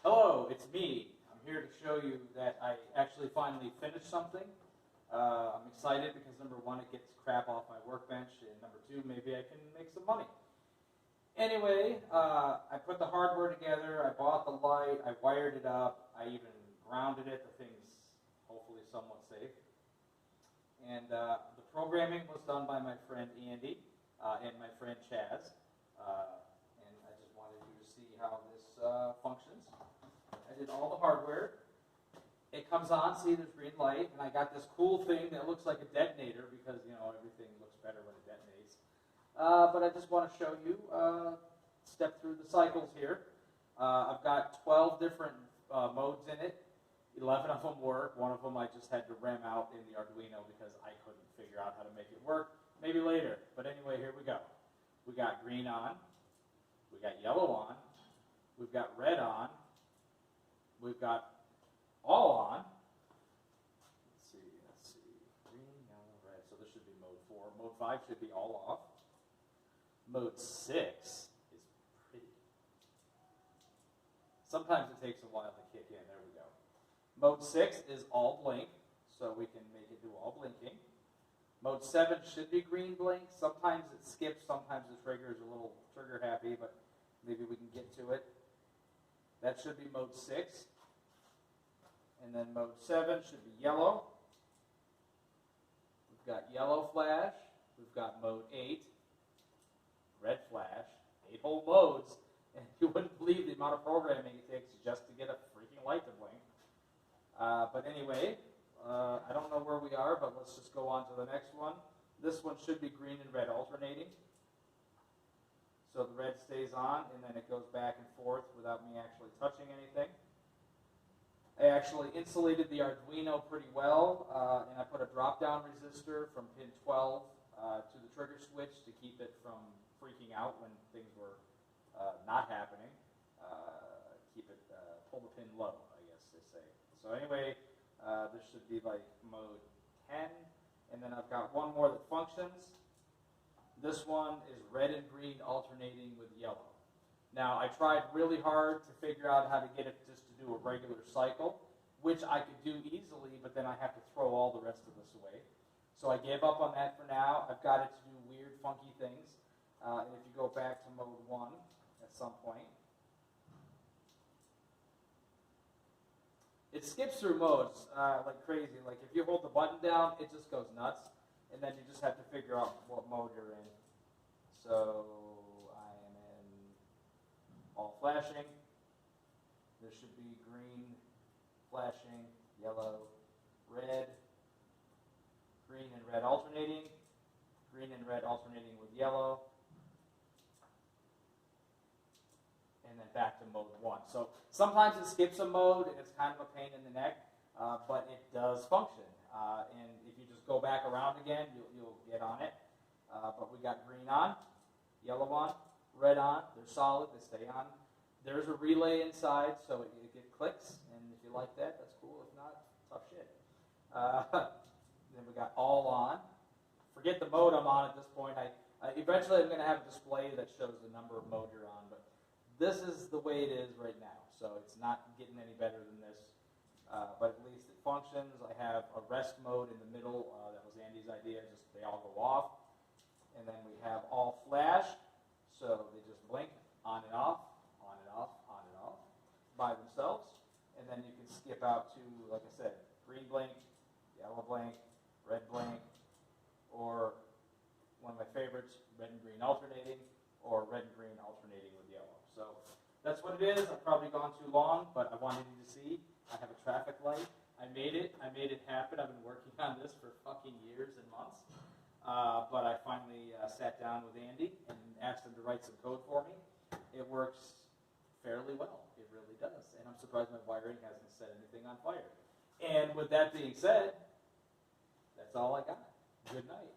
Hello, it's me. I'm here to show you that I actually finally finished something. I'm excited because number one, it gets crap off my workbench, and number two, maybe I can make some money. Anyway, I put the hardware together, I bought the light, I wired it up, I even grounded it. The thing's hopefully somewhat safe. And the programming was done by my friend Andy and my friend Chaz. And I just wanted you to see how this functions. I did all the hardware. It comes on, see there's green light, and I got this cool thing that looks like a detonator because, you know, everything looks better when it detonates. But I just want to show you, step through the cycles here. I've got 12 different modes in it. 11 of them work. One of them I just had to ram out in the Arduino because I couldn't figure out how to make it work. Maybe later. But anyway, here we go. We got green on. We got yellow on. We've got red on. We've got all on. Let's see. Green, yellow, red. So this should be mode 4. Mode 5 should be all off. Mode 6 is pretty. Sometimes it takes a while to kick in. There we go. Mode 6 is all blink, so we can make it do all blinking. Mode 7 should be green blink. Sometimes it skips. Sometimes the trigger is a little trigger happy, but maybe we can get to it. That should be mode 6. And then mode 7 should be yellow. We've got yellow flash. We've got mode 8. Red flash. 8 whole modes. And you wouldn't believe the amount of programming it takes just to get a freaking light to blink. But anyway, I don't know where we are, but let's just go on to the next one. This one should be green and red alternating. So the red stays on, and then it goes back and forth without me actually touching anything. I actually insulated the Arduino pretty well, and I put a drop-down resistor from pin 12 to the trigger switch to keep it from freaking out when things were not happening. Pull the pin low, I guess they say. So anyway, this should be like mode 10, and then I've got one more that functions. This one is red and green alternating with yellow. Now, I tried really hard to figure out how to get it just to do a regular cycle, which I could do easily, but then I have to throw all the rest of this away. So I gave up on that for now. I've got it to do weird, funky things. And if you go back to mode 1 at some point, it skips through modes like crazy. Like if you hold the button down, it just goes nuts. And then you just have to figure out what mode you're in. So I am in all flashing. There should be green, flashing, yellow, red, green and red alternating, green and red alternating with yellow, and then back to mode 1. So sometimes it skips a mode and it's kind of a pain in the neck, but it does function. And if you just go back around again, you'll get on it. But we got green on, yellow on, red on. They're solid, they stay on. There's a relay inside, so it clicks, and if you like that, that's cool. If not, tough shit. Then we got all on. Forget the mode I'm on at this point. Eventually I'm going to have a display that shows the number of mode you're on, but this is the way it is right now, so it's not getting any better than this. But at least it functions. I have a rest mode in the middle. That was Andy's idea. Just they all go off. And then we have all flash. So they just blink on and off, on and off, on and off by themselves. And then you can skip out to, like I said, green blink, yellow blink, red blink, or one of my favorites, red and green alternating, or red and green alternating with yellow. So that's what it is. I've probably gone too long, but I wanted you to see. I have a traffic light. I made it happen. I've been working on this for fucking years and months. But I finally sat down with Andy and asked him to write some code for me. It works fairly well. It really does. And I'm surprised my wiring hasn't set anything on fire. And with that being said, that's all I got. Good night.